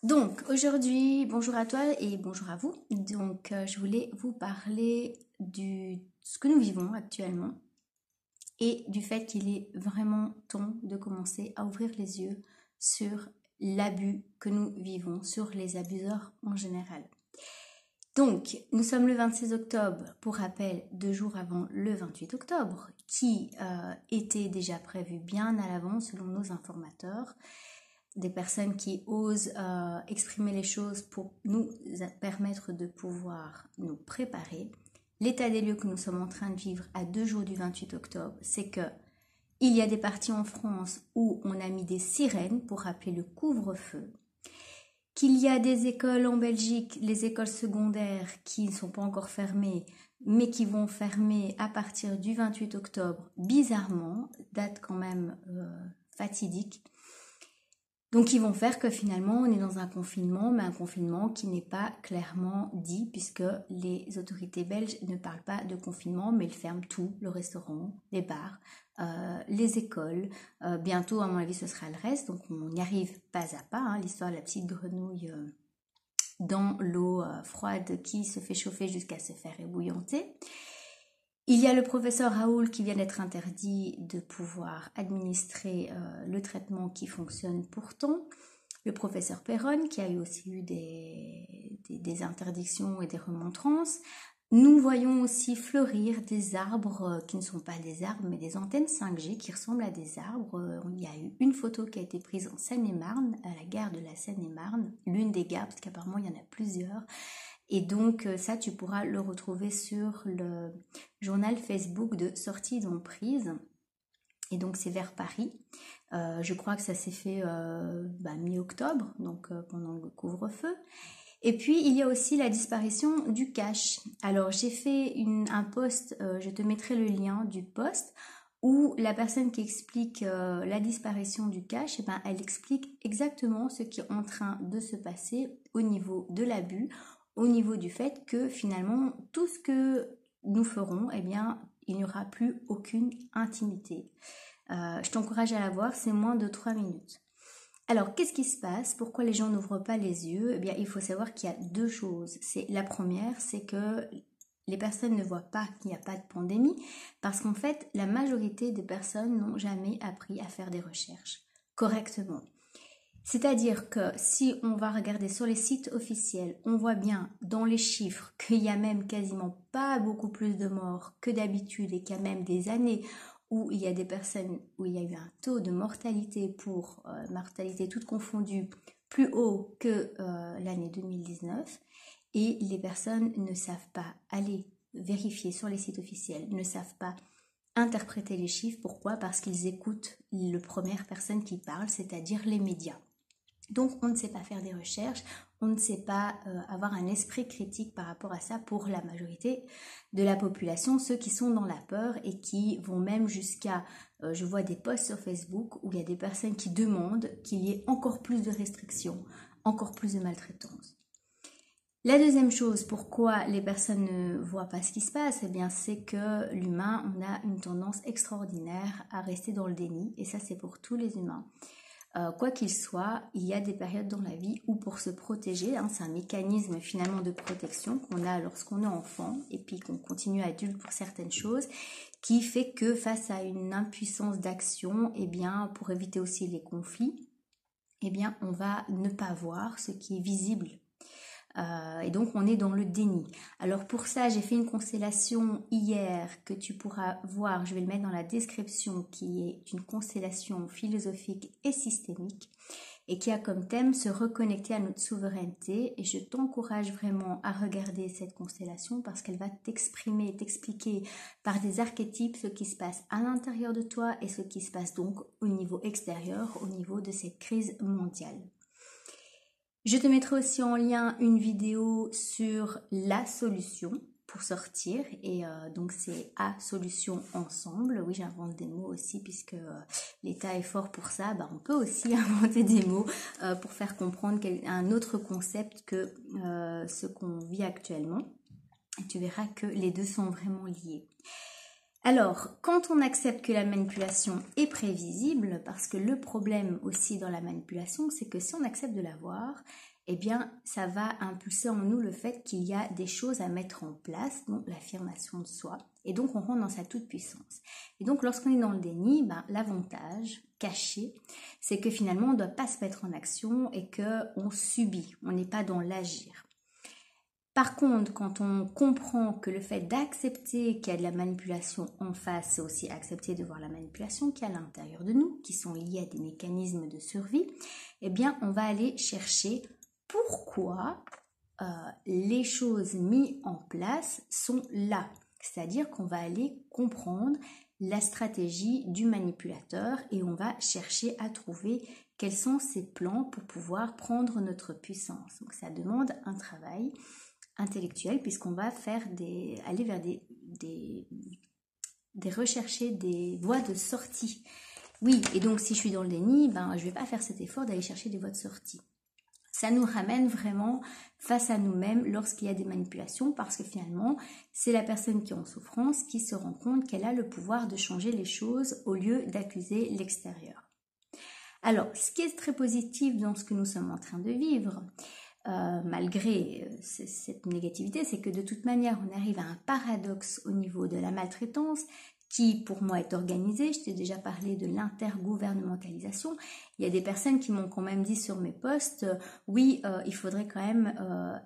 Donc aujourd'hui, bonjour à toi et bonjour à vous. Donc je voulais vous parler de ce que nous vivons actuellement et du fait qu'il est vraiment temps de commencer à ouvrir les yeux sur l'abus que nous vivons, sur les abuseurs en général. Donc, nous sommes le 26 octobre, pour rappel, 2 jours avant le 28 octobre, qui était déjà prévu bien à l'avance selon nos informateurs. Des personnes qui osent exprimer les choses pour nous permettre de pouvoir nous préparer. L'état des lieux que nous sommes en train de vivre à 2 jours du 28 octobre, c'est que il y a des parties en France où on a mis des sirènes pour rappeler le couvre-feu, qu'il y a des écoles en Belgique, les écoles secondaires qui ne sont pas encore fermées, mais qui vont fermer à partir du 28 octobre, bizarrement, date quand même fatidique. Donc ils vont faire que finalement on est dans un confinement, mais un confinement qui n'est pas clairement dit puisque les autorités belges ne parlent pas de confinement, mais ils ferment tout, le restaurant, les bars, les écoles. Bientôt, à mon avis, ce sera le reste, donc on y arrive pas à pas. Hein, l'histoire de la petite grenouille dans l'eau froide qui se fait chauffer jusqu'à se faire ébouillanter. Il y a le professeur Raoul qui vient d'être interdit de pouvoir administrer le traitement qui fonctionne pourtant. Le professeur Perron qui a aussi eu des interdictions et des remontrances. Nous voyons aussi fleurir des arbres qui ne sont pas des arbres mais des antennes 5G qui ressemblent à des arbres. Il y a eu une photo qui a été prise en Seine-et-Marne, à la gare de la Seine-et-Marne, l'une des gares parce qu'apparemment il y en a plusieurs. Et donc ça, tu pourras le retrouver sur le journal Facebook de Sorties d'emprise. Et donc c'est vers Paris. Je crois que ça s'est fait mi-octobre, donc pendant le couvre-feu. Et puis il y a aussi la disparition du cash. Alors j'ai fait un post, je te mettrai le lien du post, où la personne qui explique la disparition du cash, elle explique exactement ce qui est en train de se passer au niveau de l'abus, au niveau du fait que finalement tout ce que nous ferons, il n'y aura plus aucune intimité. Je t'encourage à la voir, c'est moins de 3 minutes. Alors, qu'est-ce qui se passe? Pourquoi les gens n'ouvrent pas les yeux? Il faut savoir qu'il y a deux choses. La première, c'est que les personnes ne voient pas qu'il n'y a pas de pandémie parce qu'en fait, la majorité des personnes n'ont jamais appris à faire des recherches correctement. C'est-à-dire que si on va regarder sur les sites officiels, on voit bien dans les chiffres qu'il y a même quasiment pas beaucoup plus de morts que d'habitude et qu'il y a même des années où il y a des personnes où il y a eu un taux de mortalité mortalité toute confondue plus haut que l'année 2019 et les personnes ne savent pas aller vérifier sur les sites officiels, ne savent pas interpréter les chiffres. Pourquoi? Parce qu'ils écoutent la première personne qui parle, c'est-à-dire les médias. Donc on ne sait pas faire des recherches, on ne sait pas avoir un esprit critique par rapport à ça pour la majorité de la population, ceux qui sont dans la peur et qui vont même jusqu'à, je vois des posts sur Facebook où il y a des personnes qui demandent qu'il y ait encore plus de restrictions, encore plus de maltraitance. La deuxième chose, pourquoi les personnes ne voient pas ce qui se passe, c'est que l'humain, on a une tendance extraordinaire à rester dans le déni, et ça c'est pour tous les humains. Quoi qu'il soit, il y a des périodes dans la vie où pour se protéger, c'est un mécanisme finalement de protection qu'on a lorsqu'on est enfant et puis qu'on continue adulte pour certaines choses, qui fait que face à une impuissance d'action, pour éviter aussi les conflits, on va ne pas voir ce qui est visible. Et donc on est dans le déni. Alors pour ça j'ai fait une constellation hier que tu pourras voir, je vais le mettre dans la description, qui est une constellation philosophique et systémique et qui a comme thème se reconnecter à notre souveraineté, et je t'encourage vraiment à regarder cette constellation parce qu'elle va t'exprimer et t'expliquer par des archétypes ce qui se passe à l'intérieur de toi et ce qui se passe donc au niveau extérieur, au niveau de cette crise mondiale. Je te mettrai aussi en lien une vidéo sur la solution pour sortir, et donc c'est à solution ensemble. Oui, j'invente des mots aussi puisque l'État est fort pour ça. On peut aussi inventer des mots pour faire comprendre un autre concept que ce qu'on vit actuellement. Et tu verras que les deux sont vraiment liés. Alors, quand on accepte que la manipulation est prévisible, parce que le problème aussi dans la manipulation, c'est que si on accepte de la voir, eh bien, ça va impulser en nous le fait qu'il y a des choses à mettre en place, donc l'affirmation de soi. Et donc, on rentre dans sa toute-puissance. Et donc, lorsqu'on est dans le déni, l'avantage caché, c'est que finalement, on ne doit pas se mettre en action et qu'on subit, on n'est pas dans l'agir. Par contre, quand on comprend que le fait d'accepter qu'il y a de la manipulation en face, c'est aussi accepter de voir la manipulation qu'il y a à l'intérieur de nous, qui sont liés à des mécanismes de survie, eh bien, on va aller chercher pourquoi les choses mises en place sont là. C'est-à-dire qu'on va aller comprendre la stratégie du manipulateur et on va chercher à trouver quels sont ses plans pour pouvoir prendre notre puissance. Donc ça demande un travail intellectuel puisqu'on va aller vers rechercher des voies de sortie. Oui, et donc si je suis dans le déni, je ne vais pas faire cet effort d'aller chercher des voies de sortie. Ça nous ramène vraiment face à nous-mêmes lorsqu'il y a des manipulations parce que finalement, c'est la personne qui est en souffrance qui se rend compte qu'elle a le pouvoir de changer les choses au lieu d'accuser l'extérieur. Alors, ce qui est très positif dans ce que nous sommes en train de vivre, malgré cette négativité, c'est que de toute manière, on arrive à un paradoxe au niveau de la maltraitance qui, pour moi, est organisée. Je t'ai déjà parlé de l'intergouvernementalisation. Il y a des personnes qui m'ont quand même dit sur mes posts, oui, il faudrait quand même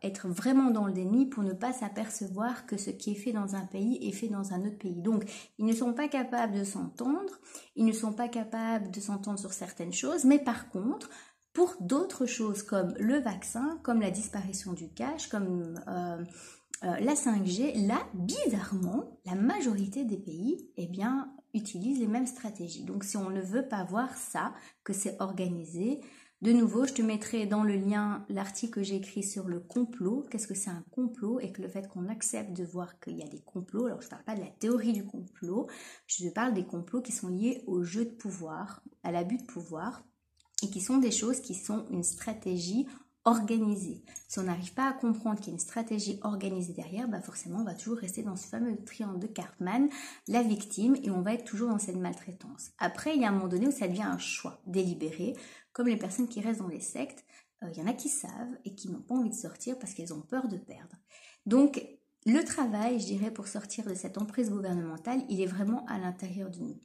être vraiment dans le déni pour ne pas s'apercevoir que ce qui est fait dans un pays est fait dans un autre pays. Donc, ils ne sont pas capables de s'entendre, ils ne sont pas capables de s'entendre sur certaines choses, mais par contre, pour d'autres choses comme le vaccin, comme la disparition du cash, comme la 5G, là, bizarrement, la majorité des pays utilisent les mêmes stratégies. Donc, si on ne veut pas voir ça, que c'est organisé, de nouveau, je te mettrai dans le lien l'article que j'ai écrit sur le complot. Qu'est-ce que c'est un complot? Et que le fait qu'on accepte de voir qu'il y a des complots, alors je ne parle pas de la théorie du complot, je parle des complots qui sont liés au jeu de pouvoir, à l'abus de pouvoir, et qui sont des choses qui sont une stratégie organisée. Si on n'arrive pas à comprendre qu'il y a une stratégie organisée derrière, forcément on va toujours rester dans ce fameux triangle de Cartman, la victime, et on va être toujours dans cette maltraitance. Après, il y a un moment donné où ça devient un choix délibéré, comme les personnes qui restent dans les sectes, il y en a qui savent et qui n'ont pas envie de sortir parce qu'elles ont peur de perdre. Donc, le travail, je dirais, pour sortir de cette emprise gouvernementale, il est vraiment à l'intérieur de nous.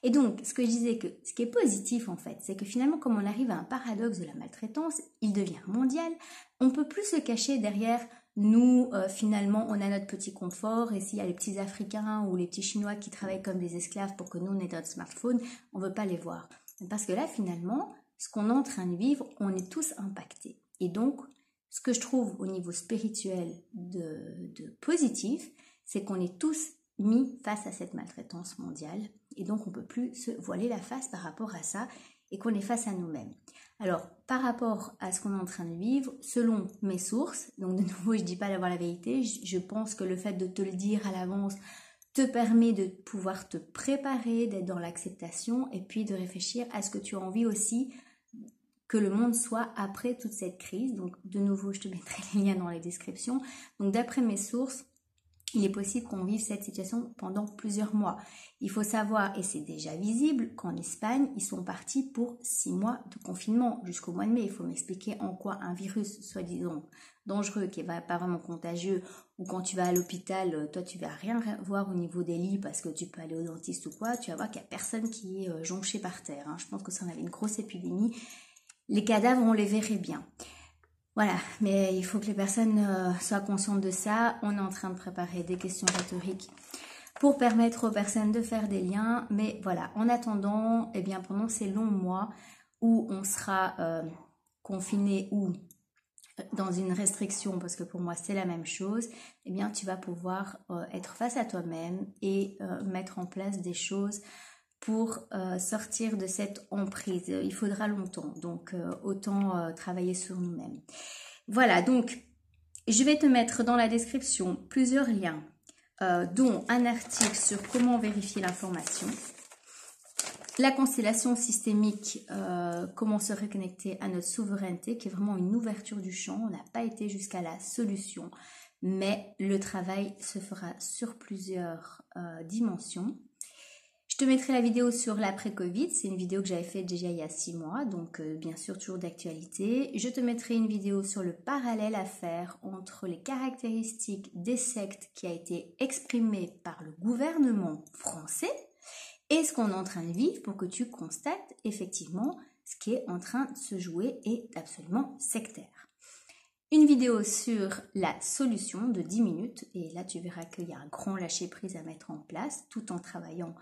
Et donc, ce que je disais, que ce qui est positif en fait, c'est que finalement, comme on arrive à un paradoxe de la maltraitance, il devient mondial. On ne peut plus se cacher derrière nous, finalement, on a notre petit confort, et s'il y a les petits Africains ou les petits Chinois qui travaillent comme des esclaves pour que nous, on ait notre smartphone, on ne veut pas les voir. Parce que là, finalement, ce qu'on est en train de vivre, on est tous impactés. Et donc, ce que je trouve au niveau spirituel de positif, c'est qu'on est tous mis face à cette maltraitance mondiale et donc on ne peut plus se voiler la face par rapport à ça et qu'on est face à nous-mêmes. Alors, par rapport à ce qu'on est en train de vivre, selon mes sources, donc de nouveau je ne dis pas d'avoir la vérité, je pense que le fait de te le dire à l'avance te permet de pouvoir te préparer, d'être dans l'acceptation et puis de réfléchir à ce que tu as envie aussi que le monde soit après toute cette crise. Donc de nouveau, je te mettrai les liens dans les descriptions. Donc d'après mes sources, il est possible qu'on vive cette situation pendant plusieurs mois. Il faut savoir, et c'est déjà visible, qu'en Espagne, ils sont partis pour 6 mois de confinement jusqu'au mois de mai. Il faut m'expliquer en quoi un virus, soi-disant dangereux, qui n'est pas vraiment contagieux, ou quand tu vas à l'hôpital, toi tu vas rien voir au niveau des lits parce que tu peux aller au dentiste ou quoi, tu vas voir qu'il n'y a personne qui est jonché par terre. Je pense que ça en avait une grosse épidémie. Les cadavres, on les verrait bien. Voilà, mais il faut que les personnes soient conscientes de ça. On est en train de préparer des questions rhétoriques pour permettre aux personnes de faire des liens. Mais voilà, en attendant, pendant ces longs mois où on sera confiné ou dans une restriction, parce que pour moi c'est la même chose, tu vas pouvoir être face à toi-même et mettre en place des choses pour sortir de cette emprise. Il faudra longtemps, donc autant travailler sur nous-mêmes. Voilà, donc je vais te mettre dans la description plusieurs liens, dont un article sur comment vérifier l'information, la constellation systémique, comment se reconnecter à notre souveraineté, qui est vraiment une ouverture du champ. On n'a pas été jusqu'à la solution, mais le travail se fera sur plusieurs dimensions. Je te mettrai la vidéo sur l'après-Covid, c'est une vidéo que j'avais faite déjà il y a 6 mois, donc bien sûr toujours d'actualité. Je te mettrai une vidéo sur le parallèle à faire entre les caractéristiques des sectes qui a été exprimée par le gouvernement français et ce qu'on est en train de vivre pour que tu constates effectivement ce qui est en train de se jouer est absolument sectaire. Une vidéo sur la solution de 10 minutes et là tu verras qu'il y a un grand lâcher-prise à mettre en place tout en travaillant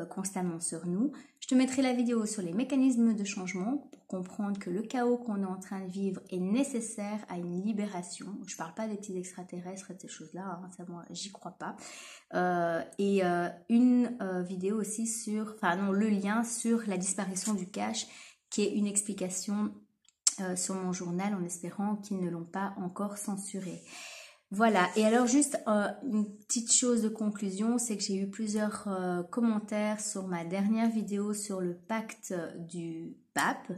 constamment sur nous. Je te mettrai la vidéo sur les mécanismes de changement pour comprendre que le chaos qu'on est en train de vivre est nécessaire à une libération. Je parle pas des petits extraterrestres et de ces choses-là, hein, ça moi j'y crois pas. Une vidéo aussi sur, le lien sur la disparition du cash qui est une explication sur mon journal en espérant qu'ils ne l'ont pas encore censuré. Voilà, et alors juste une petite chose de conclusion, c'est que j'ai eu plusieurs commentaires sur ma dernière vidéo sur le pacte du pape.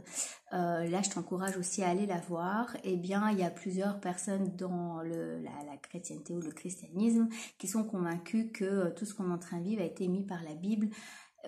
Là, je t'encourage aussi à aller la voir. Eh bien, il y a plusieurs personnes dans la chrétienté ou le christianisme qui sont convaincues que tout ce qu'on est en train de vivre a été mis par la Bible.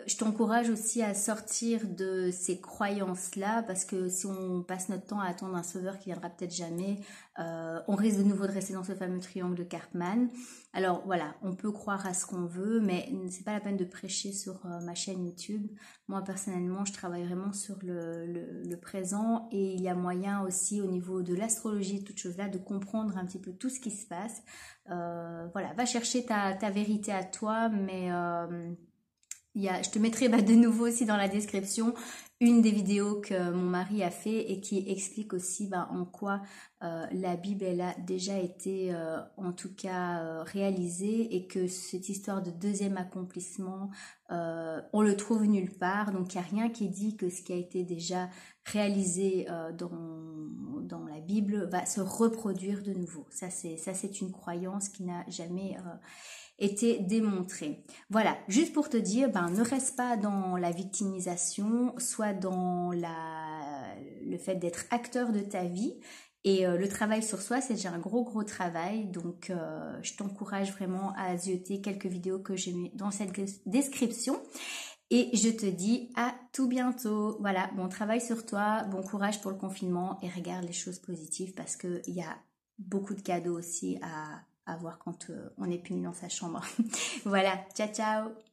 Je t'encourage aussi à sortir de ces croyances-là parce que si on passe notre temps à attendre un sauveur qui viendra peut-être jamais, on risque de nouveau de rester dans ce fameux triangle de Karpman. Alors voilà, on peut croire à ce qu'on veut, mais c'est pas la peine de prêcher sur ma chaîne YouTube. Moi personnellement, je travaille vraiment sur le présent et il y a moyen aussi au niveau de l'astrologie, toutes choses là, de comprendre un petit peu tout ce qui se passe. Voilà, va chercher ta vérité à toi, mais je te mettrai de nouveau aussi dans la description une des vidéos que mon mari a fait et qui explique aussi en quoi la Bible elle a déjà été en tout cas réalisée et que cette histoire de deuxième accomplissement on le trouve nulle part, donc il n'y a rien qui dit que ce qui a été déjà réalisé dans la Bible va se reproduire de nouveau. Ça c'est une croyance qui n'a jamais été démontré. Voilà, juste pour te dire, ne reste pas dans la victimisation, soit dans le fait d'être acteur de ta vie. Et le travail sur soi, c'est déjà un gros travail. Donc, je t'encourage vraiment à zioter quelques vidéos que j'ai mis dans cette description. Et je te dis à tout bientôt. Voilà, bon travail sur toi, bon courage pour le confinement et regarde les choses positives parce qu'il y a beaucoup de cadeaux aussi à voir quand on est puni dans sa chambre. Voilà, ciao ciao.